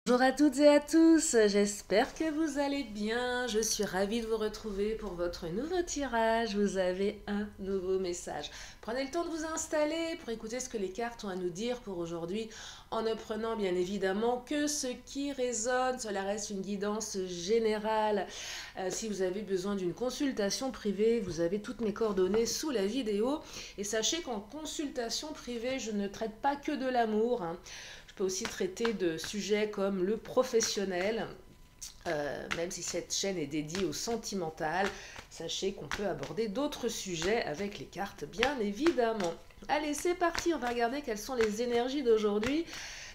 Bonjour à toutes et à tous, j'espère que vous allez bien. Je suis ravie de vous retrouver pour votre nouveau tirage. Vous avez un nouveau message. Prenez le temps de vous installer pour écouter ce que les cartes ont à nous dire pour aujourd'hui, en ne prenant bien évidemment que ce qui résonne. Cela reste une guidance générale. Si vous avez besoin d'une consultation privée, vous avez toutes mes coordonnées sous la vidéo. Et sachez qu'en consultation privée, je ne traite pas que de l'amour, hein. Je peux aussi traiter de sujets comme le professionnel, même si cette chaîne est dédiée au sentimental. Sachez qu'on peut aborder d'autres sujets avec les cartes, bien évidemment. Allez, c'est parti, on va regarder quelles sont les énergies d'aujourd'hui,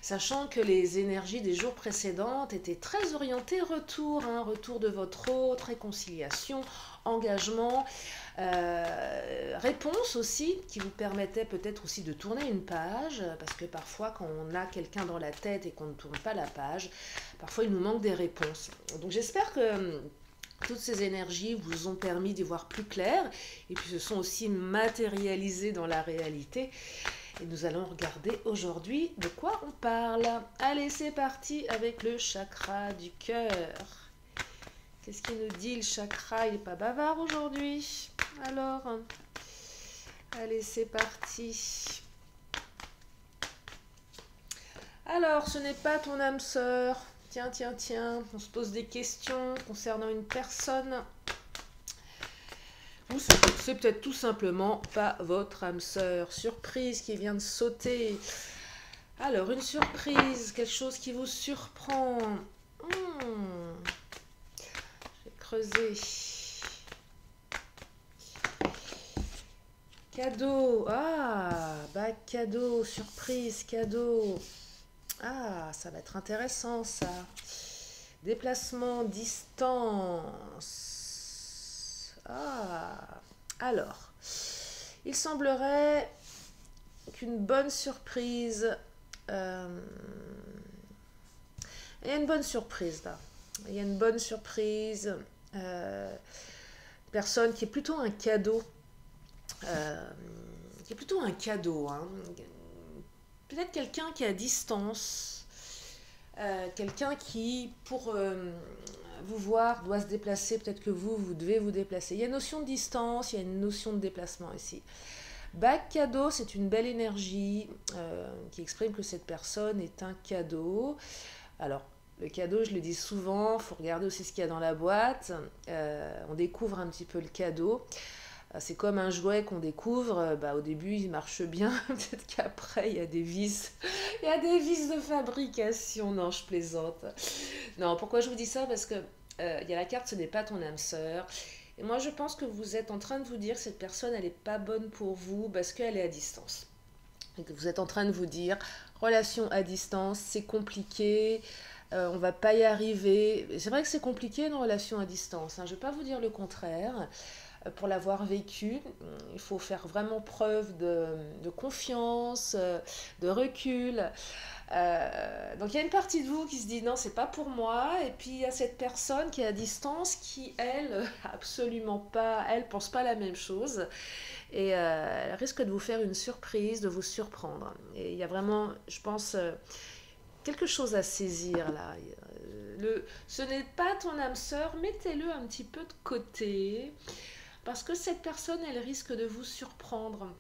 sachant que les énergies des jours précédents étaient très orientées retour, hein, retour de votre hôte, réconciliation, engagement, réponse aussi, qui vous permettait peut-être aussi de tourner une page, parce que parfois quand on a quelqu'un dans la tête et qu'on ne tourne pas la page, parfois il nous manque des réponses. Donc j'espère que toutes ces énergies vous ont permis d'y voir plus clair et puis se sont aussi matérialisées dans la réalité. Et nous allons regarder aujourd'hui de quoi on parle. Allez, c'est parti avec le chakra du cœur. Qu'est-ce qu'il nous dit le chakra? Il n'est pas bavard aujourd'hui. Alors, allez, c'est parti. Alors, ce n'est pas ton âme sœur. Tiens, tiens, tiens. On se pose des questions concernant une personne. Ou c'est peut-être tout simplement pas votre âme sœur. Surprise qui vient de sauter. Alors, une surprise, quelque chose qui vous surprend. Je vais creuser. Cadeau. Ah, bah cadeau, surprise, cadeau. Ah, ça va être intéressant ça. Déplacement, distance. Ah, alors, il semblerait qu'une bonne surprise. Il y a une bonne surprise là. Il y a une bonne surprise. Personne qui est plutôt un cadeau. Qui est plutôt un cadeau, hein. Peut-être quelqu'un qui est à distance. Quelqu'un qui, pour vous voir, doit se déplacer. Peut-être que vous devez vous déplacer. Il y a une notion de distance, il y a une notion de déplacement ici. Bac cadeau, c'est une belle énergie qui exprime que cette personne est un cadeau. Alors, le cadeau, je le dis souvent, il faut regarder aussi ce qu'il y a dans la boîte. On découvre un petit peu le cadeau. C'est comme un jouet qu'on découvre, au début il marche bien, peut-être qu'après il y a des vices, il y a des vices de fabrication, non je plaisante. Non, pourquoi je vous dis ça? Parce que il y a la carte, ce n'est pas ton âme sœur. Et moi je pense que vous êtes en train de vous dire que cette personne elle n'est pas bonne pour vous parce qu'elle est à distance. Et que vous êtes en train de vous dire, relation à distance, c'est compliqué, on va pas y arriver. C'est vrai que c'est compliqué une relation à distance, hein, je ne vais pas vous dire le contraire. Pour l'avoir vécu, il faut faire vraiment preuve de confiance, de recul. Donc il y a une partie de vous qui se dit non, c'est pas pour moi. Et puis il y a cette personne qui est à distance qui, elle, absolument pas, elle pense pas la même chose. Et elle risque de vous faire une surprise, de vous surprendre. Et il y a vraiment, je pense, quelque chose à saisir là. Ce n'est pas ton âme sœur, mettez-le un petit peu de côté. Parce que cette personne, elle risque de vous surprendre.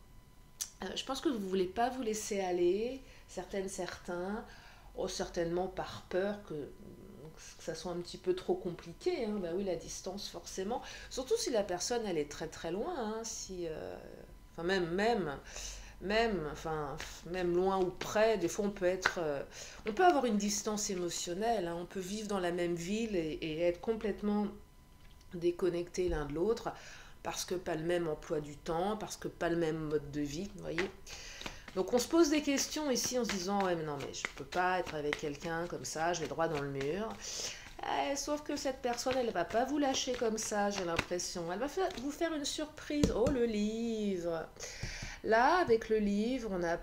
Je pense que vous ne voulez pas vous laisser aller, certains, certainement par peur que ça soit un petit peu trop compliqué. Hein. Bah oui, la distance, forcément. Surtout si la personne, elle est très très loin. Hein. Si, enfin, même loin ou près, des fois on peut avoir une distance émotionnelle. Hein. On peut vivre dans la même ville et être complètement déconnectés l'un de l'autre parce que pas le même emploi du temps, parce que pas le même mode de vie, vous voyez. Donc on se pose des questions ici en se disant ouais mais non mais je peux pas être avec quelqu'un comme ça, je vais droit dans le mur. Sauf que cette personne elle va pas vous lâcher comme ça, j'ai l'impression. Elle va vous faire une surprise. Oh le livre. Là avec le livre on a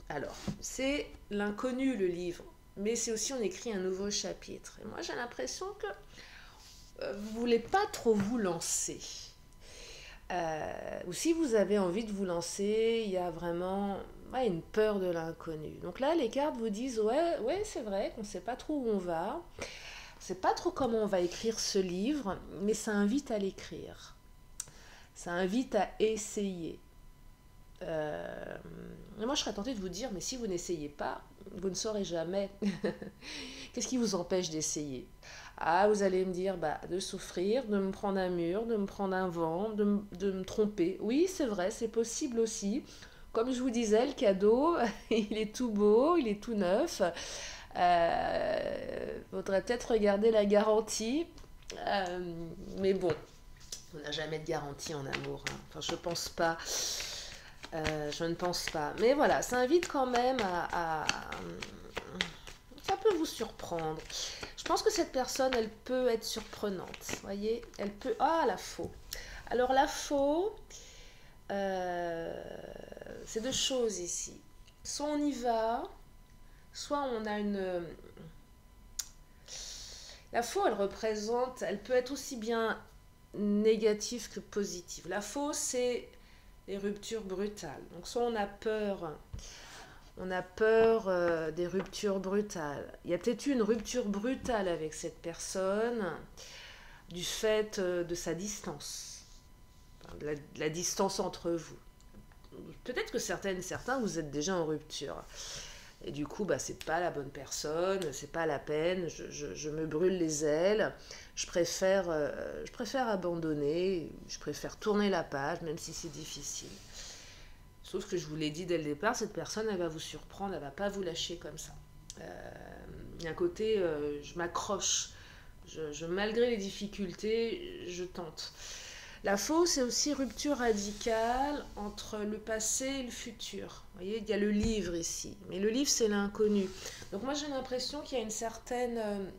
alors c'est l'inconnu le livre, mais c'est aussi on écrit un nouveau chapitre. Et moi j'ai l'impression que vous voulez pas trop vous lancer. Ou si vous avez envie de vous lancer, il y a vraiment ouais, une peur de l'inconnu. Donc là, les cartes vous disent, ouais, ouais, c'est vrai qu'on ne sait pas trop où on va, on ne sait pas trop comment on va écrire ce livre, mais ça invite à l'écrire. Ça invite à essayer. Moi, je serais tentée de vous dire, mais si vous n'essayez pas, vous ne saurez jamais. Qu'est-ce qui vous empêche d'essayer? Ah, vous allez me dire, bah, de souffrir, de me prendre un mur, de me prendre un vent, de me tromper. Oui, c'est vrai, c'est possible aussi. Comme je vous disais, le cadeau, il est tout beau, il est tout neuf. Faudrait peut-être regarder la garantie. Mais bon, on n'a jamais de garantie en amour, hein. Enfin, je pense pas. Je ne pense pas. Mais voilà, ça invite quand même ça peut vous surprendre. Je pense que cette personne, elle peut être surprenante. Vous voyez, elle peut... Ah, la faux. Alors, la faux, c'est deux choses ici. Soit on y va, soit on a une... La faux, elle représente... Elle peut être aussi bien négative que positive. La faux, c'est les ruptures brutales. Donc, soit on a peur des ruptures brutales. Il y a peut-être eu une rupture brutale avec cette personne du fait de sa distance, de la distance entre vous. Peut-être que certains, vous êtes déjà en rupture. Et du coup, bah, c'est pas la bonne personne, c'est pas la peine, je me brûle les ailes, je préfère abandonner, je préfère tourner la page, même si c'est difficile. Sauf que je vous l'ai dit dès le départ, cette personne, elle va vous surprendre, elle va pas vous lâcher comme ça. Il y a un côté, je m'accroche, malgré les difficultés, je tente. La faux, c'est aussi rupture radicale entre le passé et le futur. Vous voyez, il y a le livre ici, mais le livre, c'est l'inconnu. Donc moi, j'ai l'impression qu'il y a une certaine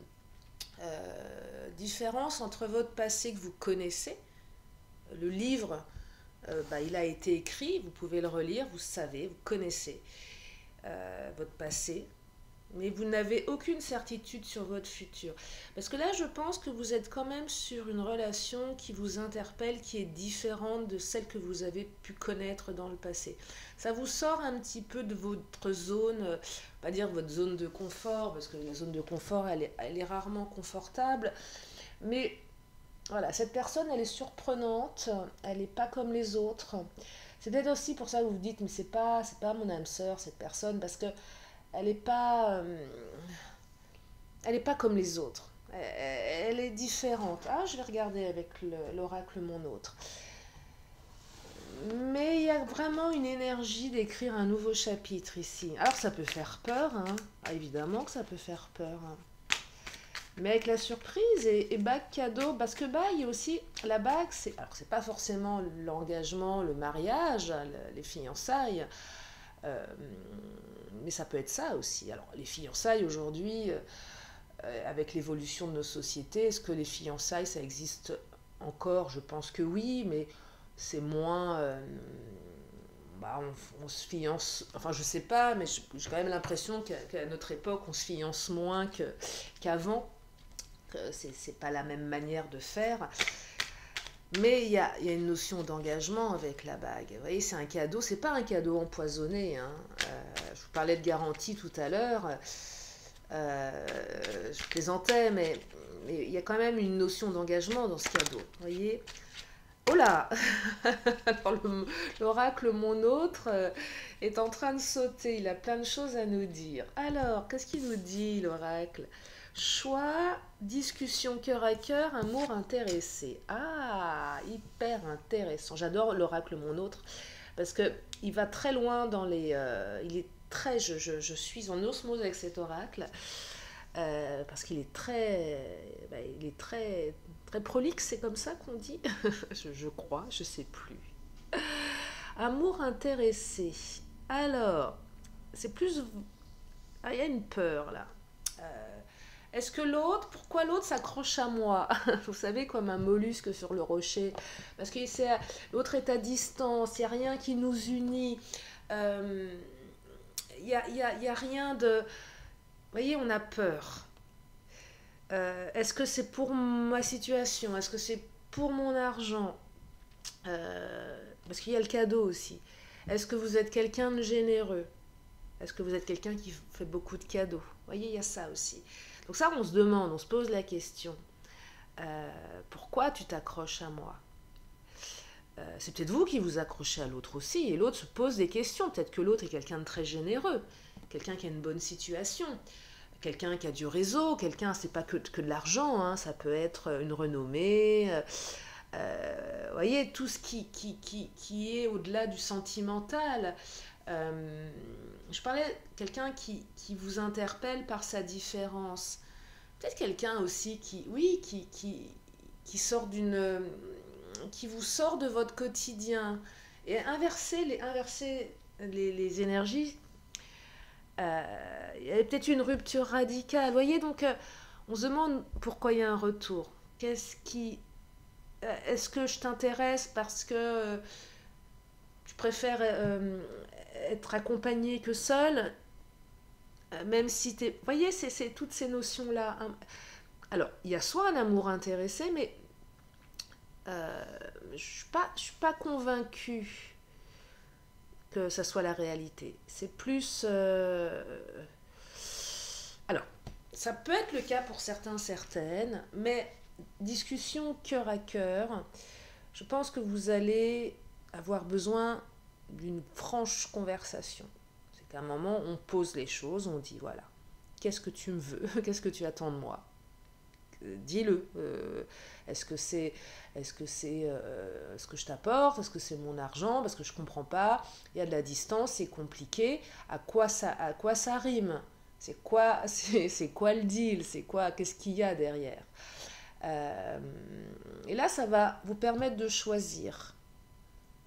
différence entre votre passé que vous connaissez, le livre, bah, il a été écrit, vous pouvez le relire, vous savez, vous connaissez votre passé, mais vous n'avez aucune certitude sur votre futur. Parce que là, je pense que vous êtes quand même sur une relation qui vous interpelle, qui est différente de celle que vous avez pu connaître dans le passé. Ça vous sort un petit peu de votre zone, pas dire votre zone de confort, parce que la zone de confort, elle est rarement confortable, mais voilà, cette personne, elle est surprenante, elle n'est pas comme les autres. C'est peut-être aussi pour ça que vous vous dites, mais c'est pas mon âme sœur, cette personne, parce que elle n'est pas, elle est pas comme les autres. Elle est différente. Ah, je vais regarder avec l'oracle mon autre. Mais il y a vraiment une énergie d'écrire un nouveau chapitre ici. Alors ça peut faire peur, hein. Ah, évidemment que ça peut faire peur, hein. Mais avec la surprise et bague cadeau, parce que bague, il y a aussi la bague, c'est pas forcément l'engagement, le mariage, les fiançailles, euh, mais ça peut être ça aussi. Alors les fiançailles aujourd'hui, avec l'évolution de nos sociétés, est-ce que les fiançailles ça existe encore? Je pense que oui, mais c'est moins. Bah, on se fiance, enfin je sais pas, mais j'ai quand même l'impression qu'à notre époque on se fiance moins qu'avant. C'est pas la même manière de faire. Mais il y a une notion d'engagement avec la bague. Vous voyez, c'est un cadeau, c'est pas un cadeau empoisonné, hein. Je vous parlais de garantie tout à l'heure. Je plaisantais, mais il y a quand même une notion d'engagement dans ce cadeau. Vous voyez? Oh là! Alors, l'oracle, mon autre, est en train de sauter. Il a plein de choses à nous dire. Alors, qu'est-ce qu'il nous dit, l'oracle? Choix, discussion cœur à cœur, amour intéressé. Ah, hyper intéressant. J'adore l'oracle mon autre parce que il va très loin dans les. Il est très. Je suis en osmose avec cet oracle parce qu'il est très. Bah, il est très très prolixe. C'est comme ça qu'on dit. Je crois. Je sais plus. Amour intéressé. Alors, c'est plus. Ah, il y a une peur là. Est-ce que l'autre, pourquoi l'autre s'accroche à moi? Vous savez, comme un mollusque sur le rocher. Parce que l'autre est à distance, il n'y a rien qui nous unit. Il y a rien de... Vous voyez, on a peur. Est-ce que c'est pour ma situation? Est-ce que c'est pour mon argent? Parce qu'il y a le cadeau aussi. Est-ce que vous êtes quelqu'un de généreux? Est-ce que vous êtes quelqu'un qui fait beaucoup de cadeaux? Vous voyez, il y a ça aussi. Donc ça, on se demande, on se pose la question. Pourquoi tu t'accroches à moi? C'est peut-être vous qui vous accrochez à l'autre aussi, et l'autre se pose des questions. Peut-être que l'autre est quelqu'un de très généreux, quelqu'un qui a une bonne situation, quelqu'un qui a du réseau, quelqu'un, c'est pas que de l'argent, hein, ça peut être une renommée, vous voyez, tout ce qui est au-delà du sentimental. Je parlais de quelqu'un qui vous interpelle par sa différence. Peut-être quelqu'un aussi qui sort qui vous sort de votre quotidien. Et inverser les énergies, il y a peut-être une rupture radicale. Vous voyez, donc on se demande pourquoi il y a un retour. Est-ce que je t'intéresse parce que tu préfères être accompagné que seul, même si t'es... Vous voyez, c'est toutes ces notions-là. Alors, il y a soit un amour intéressé, mais je suis pas convaincue que ça soit la réalité. C'est plus... Alors, ça peut être le cas pour certains, certaines, mais discussion cœur à cœur, je pense que vous allez avoir besoin d'une franche conversation. C'est qu'à un moment, on pose les choses, on dit voilà, qu'est-ce que tu me veux? Qu'est-ce que tu attends de moi? Dis-le. Est-ce que ce que je t'apporte? Est-ce que c'est mon argent? Parce que je comprends pas. Il y a de la distance, c'est compliqué. À quoi ça rime? C'est quoi le deal? Qu'est-ce qu'il y a derrière? Et là, ça va vous permettre de choisir,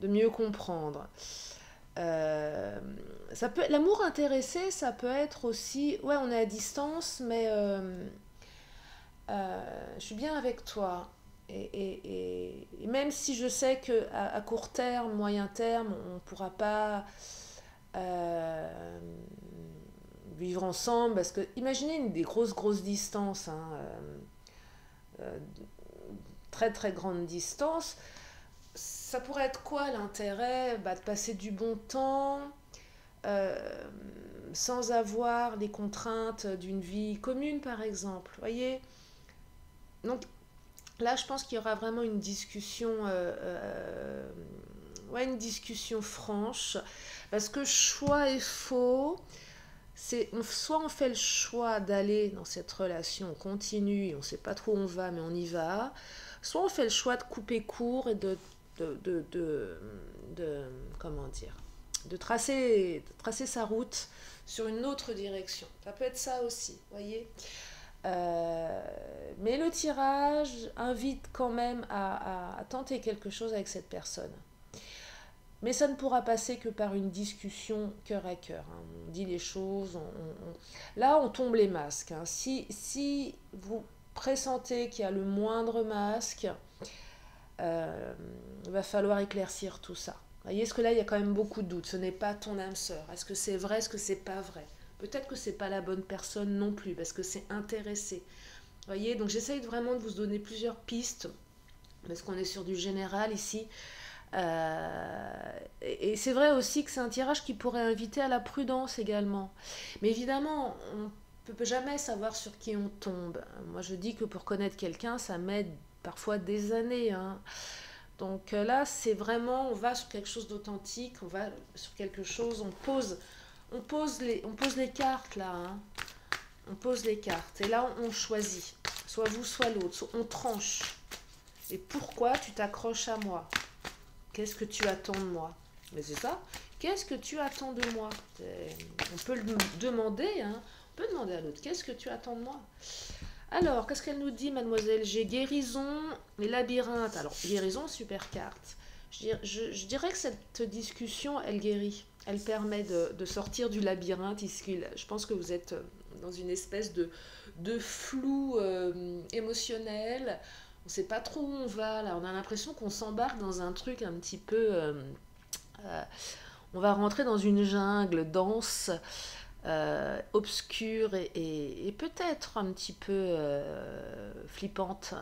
de mieux comprendre. L'amour intéressé, ça peut être aussi, ouais, on est à distance, mais je suis bien avec toi. Et même si je sais qu'à court terme, moyen terme, on ne pourra pas vivre ensemble, parce que imaginez des grosses distances, hein, très très grande distance, ça pourrait être quoi l'intérêt? De passer du bon temps sans avoir les contraintes d'une vie commune, par exemple. Voyez? Donc là, je pense qu'il y aura vraiment une discussion, une discussion franche, parce que choix et faux, soit on fait le choix d'aller dans cette relation, on continue, on ne sait pas trop où on va, mais on y va, soit on fait le choix de couper court et de comment dire, de tracer sa route sur une autre direction. Ça peut être ça aussi, voyez. Mais le tirage invite quand même à tenter quelque chose avec cette personne. Mais ça ne pourra passer que par une discussion cœur à cœur. Hein. On dit les choses, là on tombe les masques. Hein. Si vous pressentez qu'il y a le moindre masque, il va falloir éclaircir tout ça. Vous voyez, parce que là il y a quand même beaucoup de doutes. Ce n'est pas ton âme sœur. Est-ce que c'est vrai, est-ce que c'est pas vrai? Peut-être que c'est pas la bonne personne non plus, parce que c'est intéressé. Vous voyez, donc j'essaye vraiment de vous donner plusieurs pistes, parce qu'on est sur du général ici. Et c'est vrai aussi que c'est un tirage qui pourrait inviter à la prudence également. Mais évidemment, on ne peut jamais savoir sur qui on tombe. Moi, je dis que pour connaître quelqu'un, ça m'aide parfois des années. Hein. Donc là, c'est vraiment, on va sur quelque chose d'authentique, on va sur quelque chose, on pose les cartes là. Hein. On pose les cartes. Et là, on choisit. Soit vous, soit l'autre. On tranche. Et pourquoi tu t'accroches à moi? Qu'est-ce que tu attends de moi? Mais c'est ça. Qu'est-ce que tu attends de moi? On peut le demander, hein. On peut demander à l'autre. Qu'est-ce que tu attends de moi? Alors, qu'est-ce qu'elle nous dit, mademoiselle? J'ai guérison et labyrinthe. Alors, guérison, super carte. Je dirais que cette discussion, elle guérit. Elle permet de sortir du labyrinthe. Je pense que vous êtes dans une espèce de flou émotionnel. On ne sait pas trop où on va, là. On a l'impression qu'on s'embarque dans un truc un petit peu... on va rentrer dans une jungle dense. obscure et peut-être un petit peu flippante.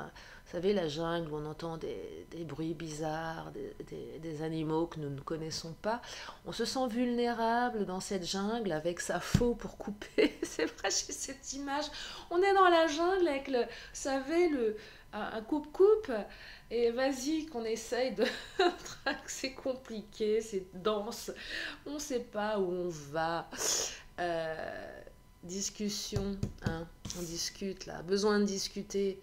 Vous savez, la jungle où on entend des bruits bizarres, des animaux que nous ne connaissons pas. On se sent vulnérable dans cette jungle avec sa faux pour couper. C'est vrai, j'ai cette image. On est dans la jungle avec vous savez, un coupe-coupe. Et vas-y, qu'on essaye de. C'est compliqué, c'est dense. On ne sait pas où on va. Discussion, hein, on discute là, besoin de discuter.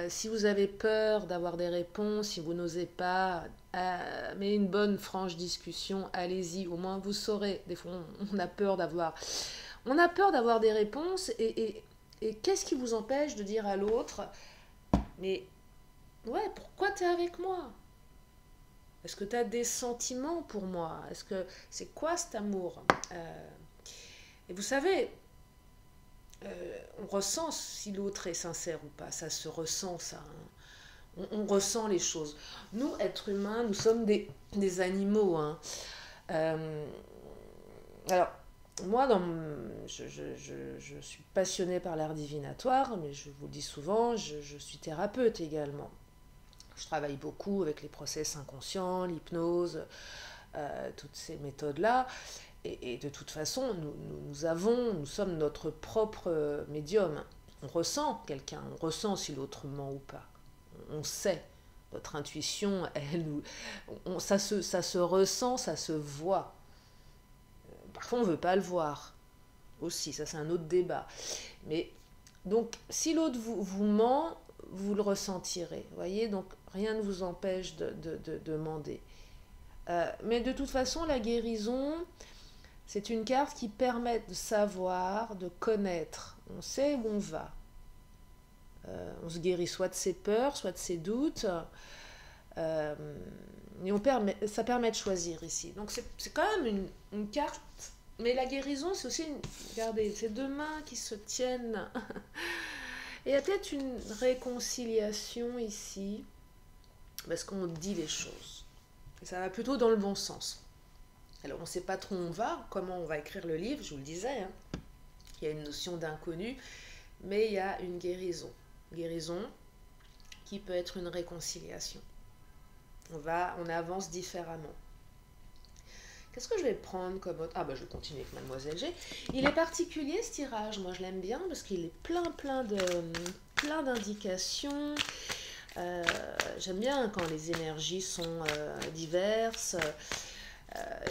Si vous avez peur d'avoir des réponses, si vous n'osez pas, mais une bonne franche discussion, allez-y, au moins vous saurez. Des fois on a peur d'avoir des réponses et qu'est-ce qui vous empêche de dire à l'autre, mais ouais, pourquoi tu es avec moi? Est-ce que tu as des sentiments pour moi? Est-ce que c'est quoi cet amour? Et vous savez, on ressent si l'autre est sincère ou pas. Ça se ressent, ça. Hein. On ressent les choses. Nous, êtres humains, nous sommes des animaux. Hein. Euh, alors, moi, je suis passionnée par l'art divinatoire, mais je vous le dis souvent, je suis thérapeute également. Je travaille beaucoup avec les process inconscients, l'hypnose, toutes ces méthodes-là. Et de toute façon, nous sommes notre propre médium. On ressent quelqu'un, on ressent si l'autre ment ou pas. On sait. Notre intuition, ça se ressent, ça se voit. Parfois, on ne veut pas le voir aussi, ça c'est un autre débat. Mais donc, si l'autre vous ment, vous le ressentirez. Voyez, donc rien ne vous empêche de demander. Mais de toute façon, la guérison, c'est une carte qui permet de savoir, de connaître. On sait où on va. On se guérit soit de ses peurs, soit de ses doutes. Et ça permet de choisir ici. Donc c'est quand même une carte. Mais la guérison, c'est aussi regardez, c'est deux mains qui se tiennent. Et il y a peut-être une réconciliation ici. Parce qu'on dit les choses. Et ça va plutôt dans le bon sens. Alors on ne sait pas trop où on va, comment on va écrire le livre, je vous le disais. Hein. Il y a une notion d'inconnu, mais il y a une guérison. Guérison qui peut être une réconciliation. On avance différemment. Qu'est-ce que je vais prendre comme autre? Ah bah je vais continuer avec Mademoiselle G. Il est particulier ce tirage, moi je l'aime bien parce qu'il est plein d'indications. J'aime bien quand les énergies sont diverses.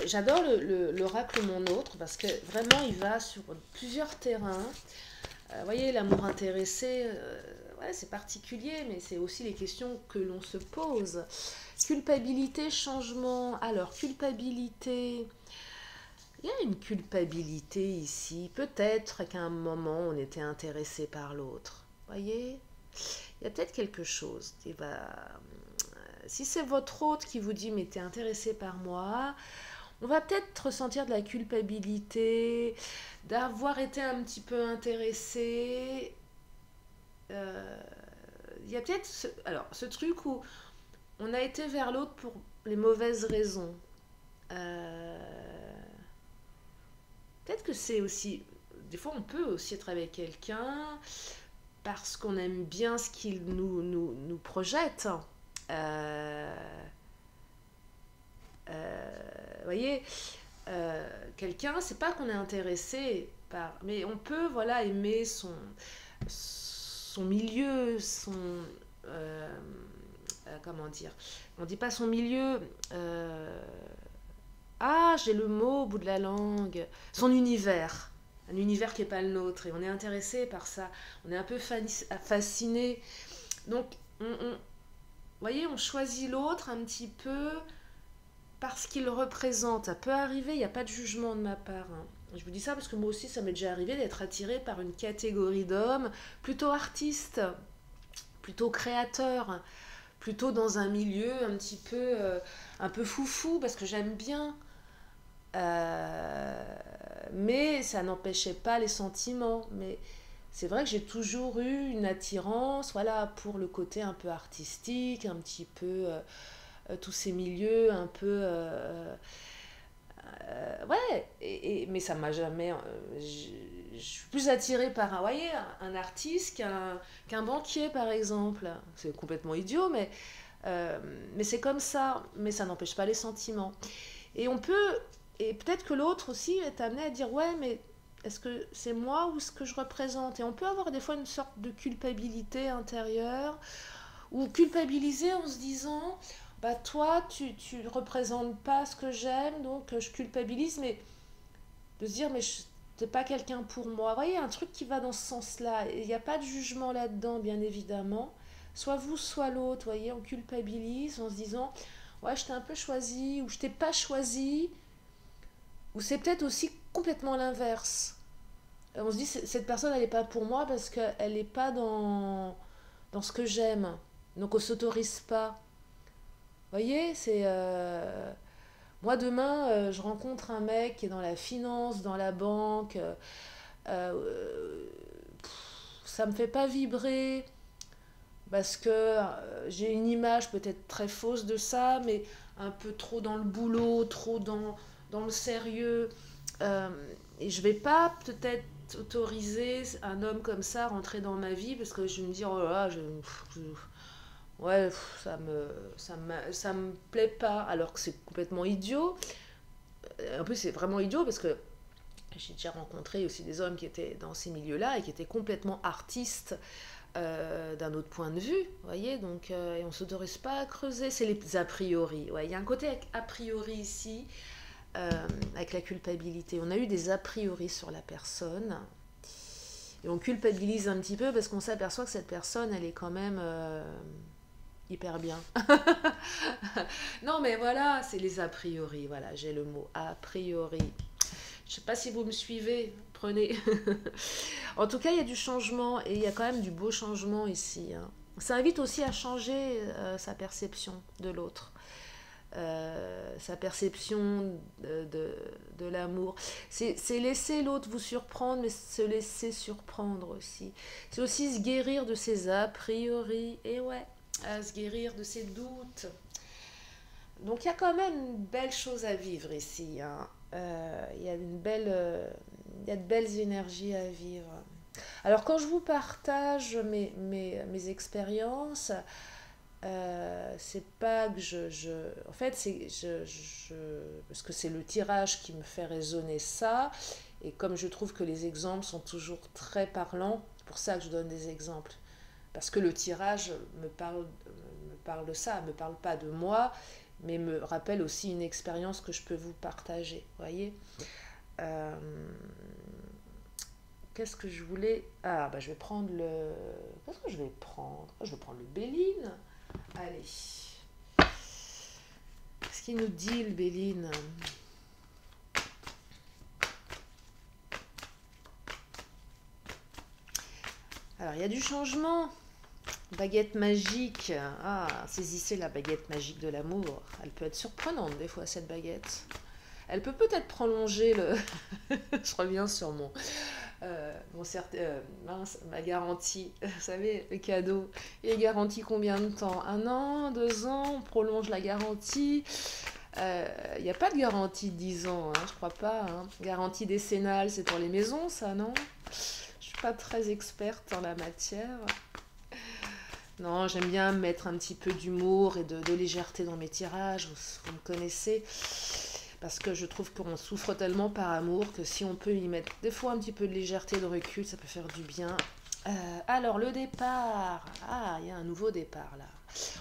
J'adore l'oracle Mon Autre parce que vraiment il va sur plusieurs terrains. Vous voyez, l'amour intéressé, ouais, c'est particulier, mais c'est aussi les questions que l'on se pose. Culpabilité, changement. Alors, culpabilité, il y a une culpabilité ici. Peut-être qu'à un moment, on était intéressé par l'autre. Vous voyez, il y a peut-être quelque chose qui va... Si c'est votre hôte qui vous dit « mais t'es intéressé par moi », on va peut-être ressentir de la culpabilité, d'avoir été un petit peu intéressé. Il y a peut-être ce truc où on a été vers l'autre pour les mauvaises raisons. Peut-être que c'est aussi... Des fois, on peut aussi être avec quelqu'un parce qu'on aime bien ce qu'il nous projette. Vous voyez, quelqu'un, c'est pas qu'on est intéressé par, mais on peut voilà aimer son milieu, comment dire, on dit pas son milieu, j'ai le mot au bout de la langue, son univers. Un univers qui n'est pas le nôtre et on est intéressé par ça, on est un peu fasciné. Donc, voyez, on choisit l'autre un petit peu parce qu'il représente. Ça peut arriver, il n'y a pas de jugement de ma part. Hein. Je vous dis ça parce que moi aussi, ça m'est déjà arrivé d'être attirée par une catégorie d'hommes plutôt artistes, plutôt créateurs, plutôt dans un milieu un petit peu, un peu foufou parce que j'aime bien. Mais ça n'empêchait pas les sentiments. Mais c'est vrai que j'ai toujours eu une attirance, voilà, pour le côté un peu artistique, un petit peu tous ces milieux un Ouais, mais ça m'a jamais. Je suis plus attirée par un, voyez, un artiste qu'un banquier, par exemple. C'est complètement idiot, euh, mais c'est comme ça. Mais ça n'empêche pas les sentiments. Et on peut. Et peut-être que l'autre aussi est amené à dire ouais, mais est-ce que c'est moi ou ce que je représente? Et on peut avoir des fois une sorte de culpabilité intérieure, ou culpabiliser en se disant bah toi tu représentes pas ce que j'aime donc je culpabilise, mais de se dire mais t'es pas quelqu'un pour moi. Vous voyez, un truc qui va dans ce sens-là. Il n'y a pas de jugement là-dedans, bien évidemment. Soit vous, soit l'autre. Vous voyez, on culpabilise en se disant ouais, je t'ai un peu choisi, ou je t'ai pas choisi, ou c'est peut-être aussi complètement l'inverse. On se dit cette personne elle n'est pas pour moi parce qu'elle n'est pas dans ce que j'aime. Donc on s'autorise pas. Vous voyez, c'est. Moi, demain, je rencontre un mec qui est dans la finance, dans la banque. Euh, Ça me fait pas vibrer parce que j'ai une image peut-être très fausse de ça, mais un peu trop dans le boulot, trop dans le sérieux. Euh, et je vais pas peut-être autoriser un homme comme ça à rentrer dans ma vie parce que je vais me dire, oh là là, ouais, ça me plaît pas, alors que c'est complètement idiot. En plus, c'est vraiment idiot parce que j'ai déjà rencontré aussi des hommes qui étaient dans ces milieux-là et qui étaient complètement artistes d'un autre point de vue, vous voyez, donc et on ne s'autorise pas à creuser, c'est les a priori. Ouais, il y a un côté a priori ici, avec la culpabilité. On a eu des a priori sur la personne et on culpabilise un petit peu parce qu'on s'aperçoit que cette personne, elle est quand même hyper bien. Non, mais voilà, c'est les a priori. Voilà, j'ai le mot a priori. Je ne sais pas si vous me suivez, prenez. En tout cas, il y a du changement et il y a quand même du beau changement ici, hein. Ça invite aussi à changer sa perception de l'autre, sa perception de l'amour. C'est laisser l'autre vous surprendre, mais se laisser surprendre aussi. C'est aussi se guérir de ses a priori, et ouais, se guérir de ses doutes. Donc il y a quand même une belle chose à vivre ici, hein. Il y a il y a de belles énergies à vivre. Alors quand je vous partage mes expériences, c'est pas que en fait, parce que c'est le tirage qui me fait résonner ça, et comme je trouve que les exemples sont toujours très parlants, c'est pour ça que je donne des exemples. Parce que le tirage me parle de ça, me parle pas de moi, mais me rappelle aussi une expérience que je peux vous partager. Voyez, euh, qu'est-ce que je voulais. Ah, bah je vais prendre le. Qu'est-ce que je vais prendre? Je vais prendre le Béline. Allez. Qu'est-ce qu'il nous dit le Béline? Alors, il y a du changement. Baguette magique. Ah, saisissez la baguette magique de l'amour. Elle peut être surprenante des fois, cette baguette. Elle peut peut-être prolonger le. Je reviens sur mince, ma garantie. Vous savez, le cadeau. Il est garanti combien de temps? 1 an, 2 ans, on prolonge la garantie. Il n'y a pas de garantie de 10 ans, hein, je crois pas, hein. Garantie décennale, c'est pour les maisons, ça, non? Je suis pas très experte en la matière. Non, j'aime bien mettre un petit peu d'humour et de légèreté dans mes tirages, vous me connaissez, parce que je trouve qu'on souffre tellement par amour que si on peut y mettre des fois un petit peu de légèreté, de recul, ça peut faire du bien. Alors, le départ. Ah, il y a un nouveau départ là.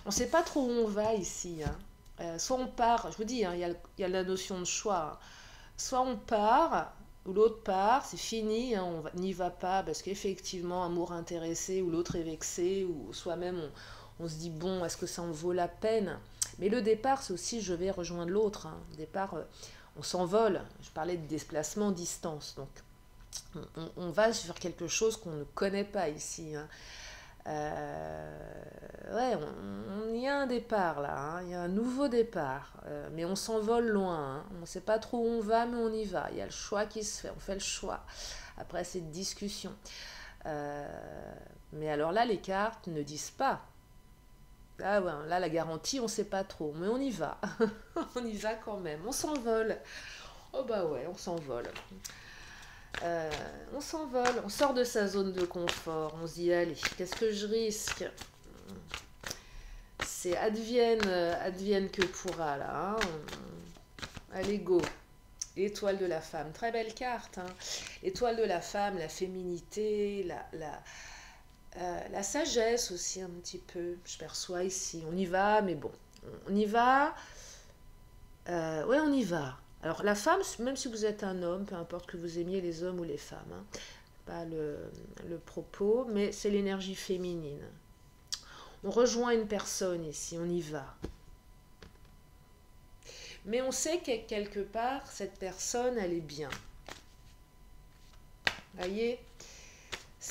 On ne sait pas trop où on va ici, hein. Soit on part, je vous dis, hein, il y a la notion de choix, hein. Soit on part, ou l'autre part, c'est fini, hein, on n'y va pas parce qu'effectivement, amour intéressé, ou l'autre est vexé, ou soi-même on se dit bon, est-ce que ça en vaut la peine? Mais le départ, c'est aussi je vais rejoindre l'autre, hein. Le départ, on s'envole. Je parlais de déplacement distance, donc on va sur quelque chose qu'on ne connaît pas ici, hein. Ouais, il y a un départ là, hein, il y a un nouveau départ, mais on s'envole loin, hein. On ne sait pas trop où on va, mais on y va. Il y a le choix qui se fait, on fait le choix. Après cette discussion. Euh, mais alors là, les cartes ne disent pas. Ah ouais, là, la garantie, on ne sait pas trop, mais on y va. On y va quand même, on s'envole. Oh bah ouais, on s'envole. On s'envole, on sort de sa zone de confort, on se dit allez, qu'est-ce que je risque? C'est advienne que pourra là, hein. Allez go, l'étoile de la femme, très belle carte, hein. L'étoile de la femme, la féminité, la sagesse aussi un petit peu, je perçois ici. On y va, mais bon, on y va. Ouais, on y va. Alors la femme, même si vous êtes un homme, peu importe que vous aimiez les hommes ou les femmes, hein, pas le propos, mais c'est l'énergie féminine. On rejoint une personne ici, on y va. Mais on sait que quelque part, cette personne, elle est bien. Vous voyez,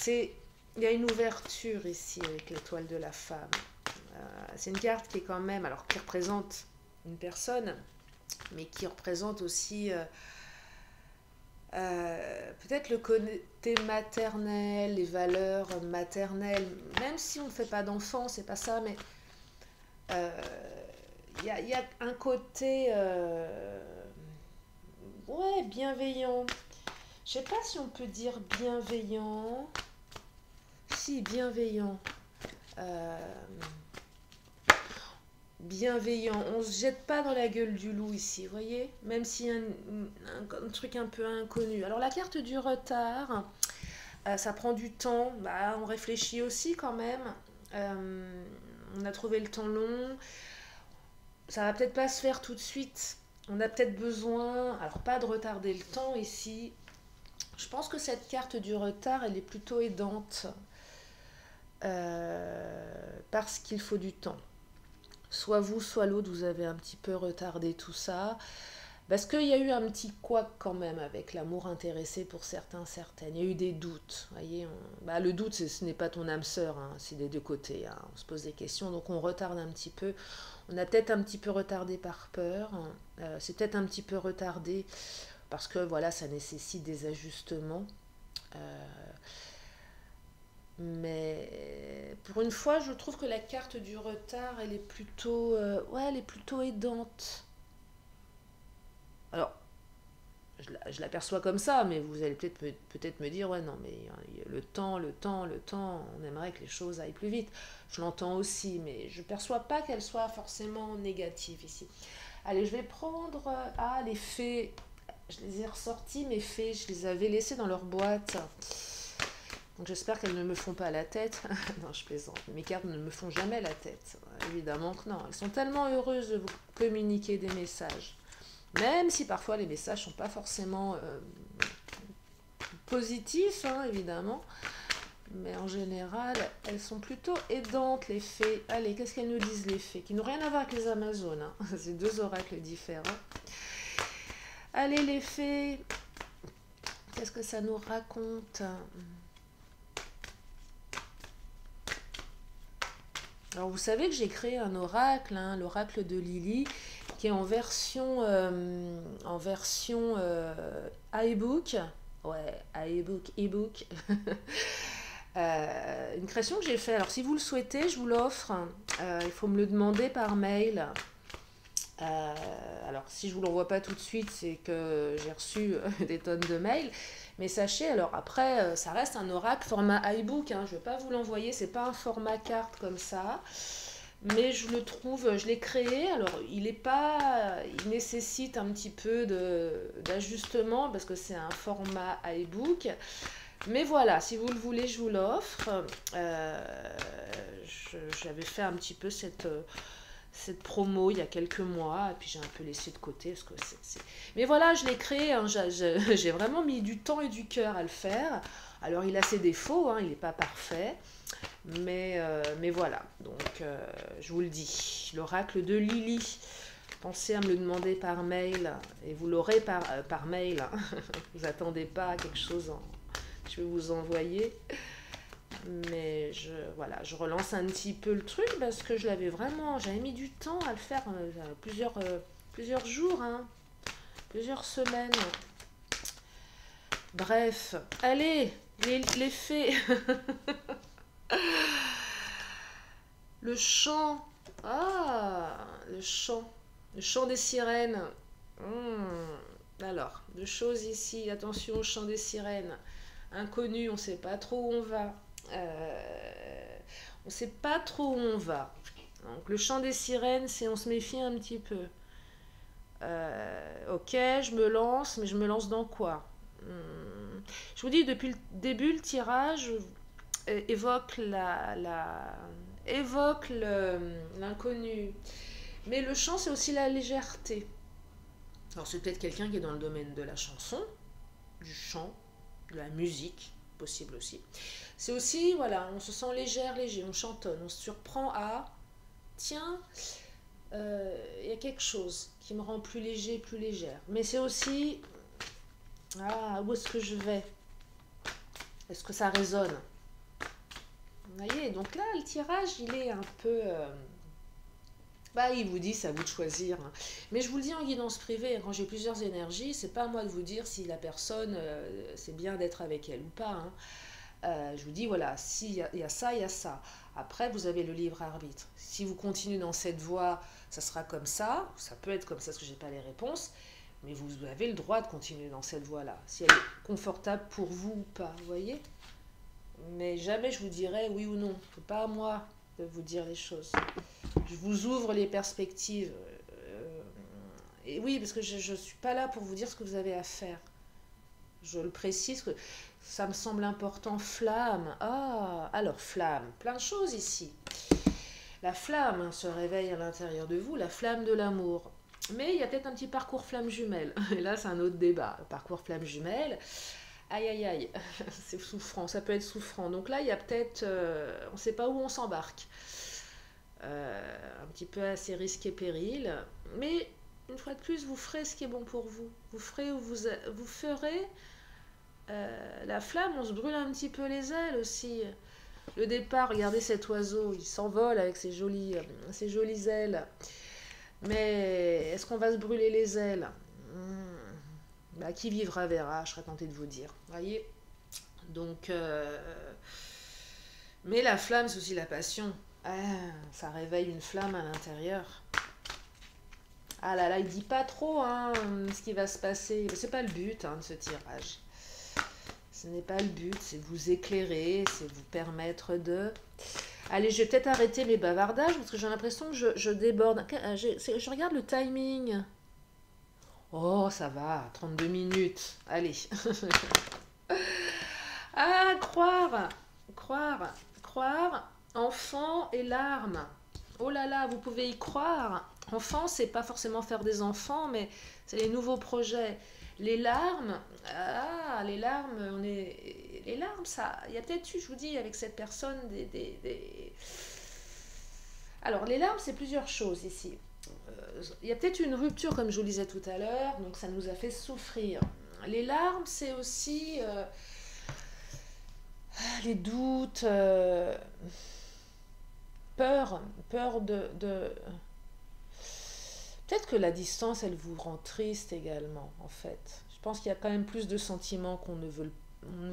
il y a une ouverture ici avec l'étoile de la femme. C'est une carte qui est quand même, alors qui représente une personne, mais qui représente aussi peut-être le côté maternel, les valeurs maternelles, même si on ne fait pas d'enfant, c'est pas ça, mais y a un côté ouais, bienveillant. Je sais pas si on peut dire bienveillant. Si, bienveillant. Euh, bienveillant. On se jette pas dans la gueule du loup ici, vous voyez? Même s'il y a un truc un peu inconnu. Alors la carte du retard, ça prend du temps. Bah, on réfléchit aussi quand même. On a trouvé le temps long. Ça va peut-être pas se faire tout de suite. On a peut-être besoin, alors pas de retarder le temps ici. Je pense que cette carte du retard, elle est plutôt aidante parce qu'il faut du temps. Soit vous, soit l'autre, vous avez un petit peu retardé tout ça. Parce qu'il y a eu un petit couac quand même avec l'amour intéressé pour certains, certaines. Il y a eu des doutes. Voyez, bah, le doute, ce n'est pas ton âme sœur, hein, c'est des deux côtés. Hein. On se pose des questions, donc on retarde un petit peu. On a peut-être un petit peu retardé par peur. C'est peut-être un petit peu retardé parce que voilà, ça nécessite des ajustements. Mais pour une fois, je trouve que la carte du retard, elle est plutôt, ouais, elle est plutôt aidante. Alors, je l'aperçois comme ça, mais vous allez peut-être me dire, ouais, non, mais le temps, on aimerait que les choses aillent plus vite. Je l'entends aussi, mais je ne perçois pas qu'elle soit forcément négative ici. Allez, je vais prendre, les fées. Je les ai ressortis, mes fées, je les avais laissées dans leur boîte. Donc j'espère qu'elles ne me font pas la tête. Non, je plaisante. Mes cartes ne me font jamais la tête. Évidemment que non. Elles sont tellement heureuses de vous communiquer des messages. Même si parfois les messages ne sont pas forcément positifs, hein, évidemment. Mais en général, elles sont plutôt aidantes, les fées. Allez, qu'est-ce qu'elles nous disent, les fées? Qui n'ont rien à voir avec les Amazones. Hein. C'est deux oracles différents. Allez, les fées. Qu'est-ce que ça nous raconte? Alors, vous savez que j'ai créé un oracle, hein, l'oracle de Lily, qui est en version iBook. Ouais, iBook. Une création que j'ai faite. Alors, si vous le souhaitez, je vous l'offre. Il faut me le demander par mail. Alors, si je vous l'envoie pas tout de suite, c'est que j'ai reçu des tonnes de mails. Mais sachez, alors après, ça reste un oracle format iBook. Hein, je ne vais pas vous l'envoyer, c'est pas un format carte comme ça. Mais je le trouve, je l'ai créé. Alors, il nécessite un petit peu d'ajustement parce que c'est un format iBook. Mais voilà, si vous le voulez, je vous l'offre. J'avais fait un petit peu cette promo il y a quelques mois, et puis j'ai un peu laissé de côté parce que mais voilà, je l'ai créé, hein, j'ai vraiment mis du temps et du cœur à le faire. Alors il a ses défauts, hein, il n'est pas parfait, mais voilà, donc je vous le dis, l'oracle de Lily. Pensez à me le demander par mail, et vous l'aurez par mail. Hein. Vous attendez pas à quelque chose, je vais vous envoyer. Mais voilà, je relance un petit peu le truc parce que j'avais mis du temps à le faire, plusieurs jours, hein, plusieurs semaines. Bref, allez, les fées. Le chant. Ah, le chant des sirènes. Alors, deux choses ici. Attention au chant des sirènes. Inconnu, on ne sait pas trop où on va. On ne sait pas trop où on va. Donc, le chant des sirènes, c'est on se méfie un petit peu. Ok, je me lance, mais je me lance dans quoi? Je vous dis, depuis le début, le tirage évoque évoque l'inconnu. Mais le chant, c'est aussi la légèreté. Alors, c'est peut-être quelqu'un qui est dans le domaine de la chanson, du chant, de la musique, possible aussi. C'est aussi, voilà, on se sent légère, léger, on chantonne, on se surprend à, tiens, y a quelque chose qui me rend plus léger, plus légère. Mais c'est aussi, ah, où est-ce que je vais? Est-ce que ça résonne? Vous voyez, donc là, le tirage, il est un peu... bah, il vous dit, c'est à vous de choisir. Hein. Mais je vous le dis en guidance privée, quand j'ai plusieurs énergies, c'est pas à moi de vous dire si la personne, c'est bien d'être avec elle ou pas. Hein. Je vous dis, voilà, s'il y a ça, il y a ça. Après, vous avez le libre arbitre. Si vous continuez dans cette voie, ça sera comme ça. Ça peut être comme ça, parce que je n'ai pas les réponses. Mais vous avez le droit de continuer dans cette voie-là. Si elle est confortable pour vous ou pas, vous voyez? Mais jamais je vous dirai oui ou non. C'est pas à moi de vous dire les choses. Je vous ouvre les perspectives. Et oui, parce que je ne suis pas là pour vous dire ce que vous avez à faire. Je le précise, que ça me semble important. Flamme. Ah, alors flamme. Plein de choses ici. La flamme se réveille à l'intérieur de vous, la flamme de l'amour. Mais il y a peut-être un petit parcours flamme jumelle. Et là, c'est un autre débat. Le parcours flamme jumelle. Aïe, aïe, aïe. C'est souffrant. Ça peut être souffrant. Donc là, il y a peut-être... on ne sait pas où on s'embarque. Un petit peu assez risque et péril. Mais une fois de plus, vous ferez ce qui est bon pour vous. Vous ferez ou vous ferez. La flamme, on se brûle un petit peu les ailes aussi. Le départ, regardez cet oiseau, il s'envole avec ses jolies ailes. Mais est-ce qu'on va se brûler les ailes? Bah, qui vivra verra, je serais tentée de vous dire. Voyez. Donc, mais la flamme, c'est aussi la passion. Ah, ça réveille une flamme à l'intérieur. Ah là là, il dit pas trop hein, ce qui va se passer. C'est pas le but hein, de ce tirage. Ce n'est pas le but, c'est vous éclairer, c'est vous permettre de... Allez, je vais peut-être arrêter mes bavardages parce que j'ai l'impression que je déborde. Je regarde le timing. Oh, ça va, 32 minutes. Allez. Ah, croire, enfant et larmes. Oh là là, vous pouvez y croire. Enfant, c'est pas forcément faire des enfants, mais c'est les nouveaux projets. Les larmes, les larmes, les larmes, ça, il y a peut-être eu, je vous dis, avec cette personne, Alors, les larmes, c'est plusieurs choses ici. Il y a peut-être une rupture, comme je vous le disais tout à l'heure, donc ça nous a fait souffrir. Les larmes, c'est aussi les doutes, peur de... Peut-être que la distance, elle vous rend triste également, en fait. Je pense qu'il y a quand même plus de sentiments qu'on ne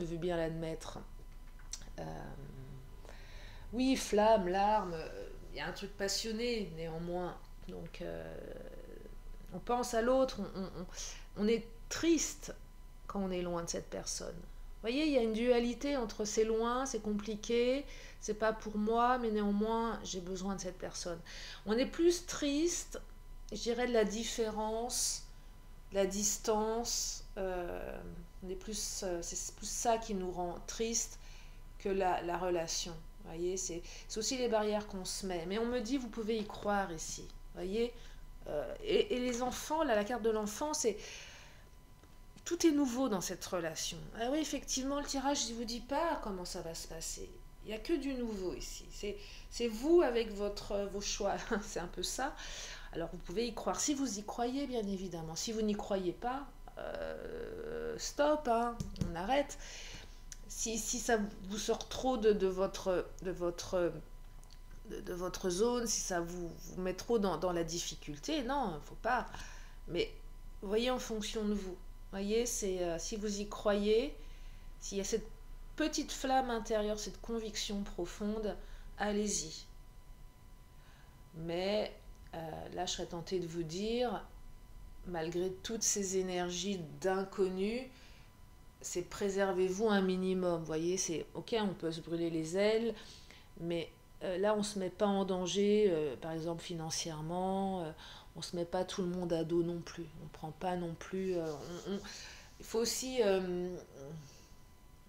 veut bien l'admettre. Oui, flamme, larmes, il y a un truc passionné, néanmoins. Donc, on pense à l'autre, on est triste quand on est loin de cette personne. Vous voyez, il y a une dualité entre c'est loin, c'est compliqué, c'est pas pour moi, mais néanmoins, j'ai besoin de cette personne. On est plus triste, je dirais, de la différence, de la distance. On est plus, c'est plus ça qui nous rend triste que la relation. Vous voyez, c'est aussi les barrières qu'on se met. Mais on me dit, vous pouvez y croire ici. Vous voyez, et les enfants, là, la carte de l'enfant, c'est... Tout est nouveau dans cette relation. Ah oui, effectivement, le tirage, je ne vous dis pas comment ça va se passer. Il n'y a que du nouveau ici. C'est vous avec vos choix. C'est un peu ça. Alors, vous pouvez y croire. Si vous y croyez, bien évidemment. Si vous n'y croyez pas, stop, hein, on arrête. Si ça vous sort trop de votre zone, si ça vous met trop dans la difficulté, non, il ne faut pas. Mais voyez en fonction de vous. Voyez, c'est si vous y croyez, s'il y a cette petite flamme intérieure, cette conviction profonde, allez-y. Mais là, je serais tentée de vous dire, malgré toutes ces énergies d'inconnu, c'est préservez-vous un minimum. Vous voyez, c'est ok, on peut se brûler les ailes, mais là, on ne se met pas en danger, par exemple financièrement, on ne se met pas tout le monde à dos non plus. On ne prend pas non plus. Il faut aussi.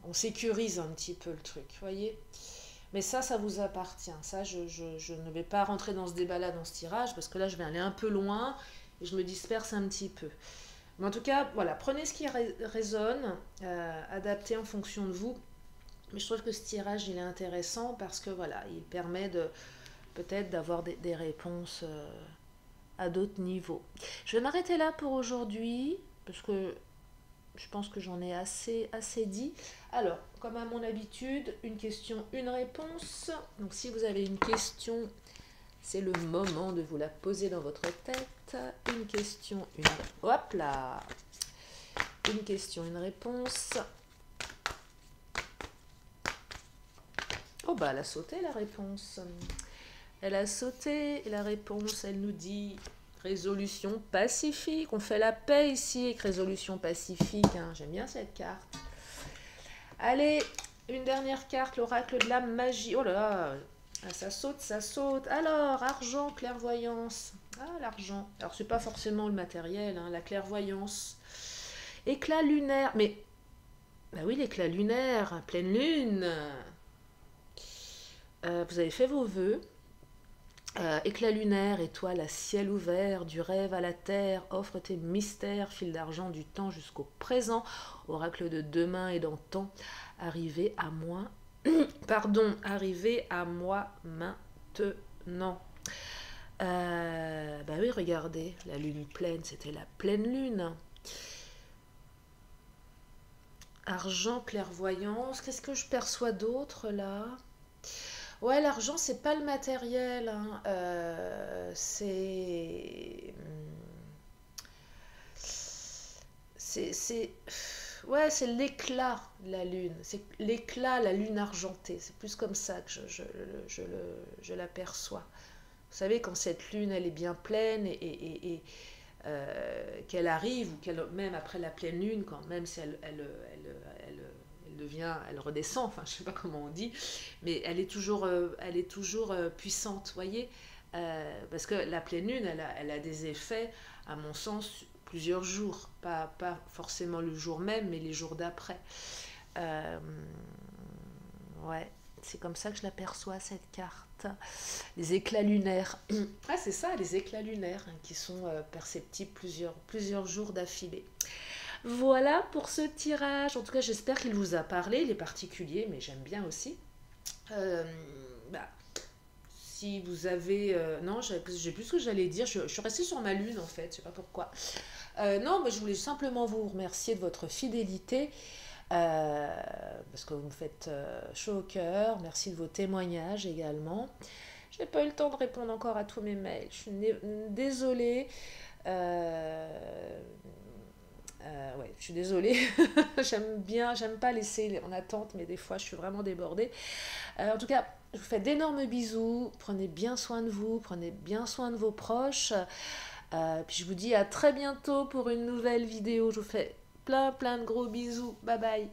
On sécurise un petit peu le truc, vous voyez. Mais ça vous appartient. Ça, je ne vais pas rentrer dans ce débat-là, dans ce tirage, parce que là, je vais aller un peu loin et je me disperse un petit peu. Mais en tout cas, voilà, prenez ce qui résonne, adaptez en fonction de vous. Mais je trouve que ce tirage, il est intéressant parce que voilà, il permet de peut-être d'avoir des réponses à d'autres niveaux. Je vais m'arrêter là pour aujourd'hui parce que je pense que j'en ai assez dit. Alors, comme à mon habitude, une question, une réponse. Donc si vous avez une question, c'est le moment de vous la poser dans votre tête. Une question, une réponse. Hop là. Une question, une réponse. Oh bah elle a sauté la réponse. Elle a sauté et la réponse, elle nous dit résolution pacifique. On fait la paix ici avec résolution pacifique. Hein. J'aime bien cette carte. Allez, une dernière carte, l'oracle de la magie. Oh là là, ça saute, ça saute. Alors, argent, clairvoyance. Ah, l'argent. Alors, c'est pas forcément le matériel, hein, la clairvoyance. Éclat lunaire. Mais, bah oui, l'éclat lunaire, pleine lune. Vous avez fait vos vœux. Éclat lunaire, étoile à ciel ouvert, du rêve à la terre, offre tes mystères, fil d'argent du temps jusqu'au présent, oracle de demain et d'antan, arrivé à moi, arrivé à moi maintenant. Bah oui, regardez, la lune pleine, c'était la pleine lune. Argent, clairvoyance, qu'est-ce que je perçois d'autre là ? Ouais, l'argent, c'est pas le matériel, hein. Ouais, c'est l'éclat de la lune. C'est l'éclat, la lune argentée. C'est plus comme ça que je l'aperçois. Vous savez, quand cette lune, elle est bien pleine et qu'elle arrive, ou même après la pleine lune, quand même si elle redescend, enfin je sais pas comment on dit, mais elle est toujours puissante, voyez, parce que la pleine lune, elle a des effets, à mon sens, plusieurs jours, pas forcément le jour même, mais les jours d'après. Ouais, c'est comme ça que je l'aperçois cette carte. Les éclats lunaires. Ah, c'est ça, les éclats lunaires, hein, qui sont perceptibles plusieurs jours d'affilée. Voilà pour ce tirage. En tout cas, j'espère qu'il vous a parlé. Il est particulier, mais j'aime bien aussi. Si vous avez... non, j'ai plus ce que j'allais dire. Je suis restée sur ma lune, en fait. Je sais pas pourquoi. Non, mais je voulais simplement vous remercier de votre fidélité. Parce que vous me faites chaud au cœur. Merci de vos témoignages également. Je n'ai pas eu le temps de répondre encore à tous mes mails. Je suis désolée. Ouais, je suis désolée. J'aime pas laisser en attente, mais des fois je suis vraiment débordée. En tout cas, je vous fais d'énormes bisous. Prenez bien soin de vous, prenez bien soin de vos proches. Puis je vous dis à très bientôt pour une nouvelle vidéo. Je vous fais plein de gros bisous. Bye bye.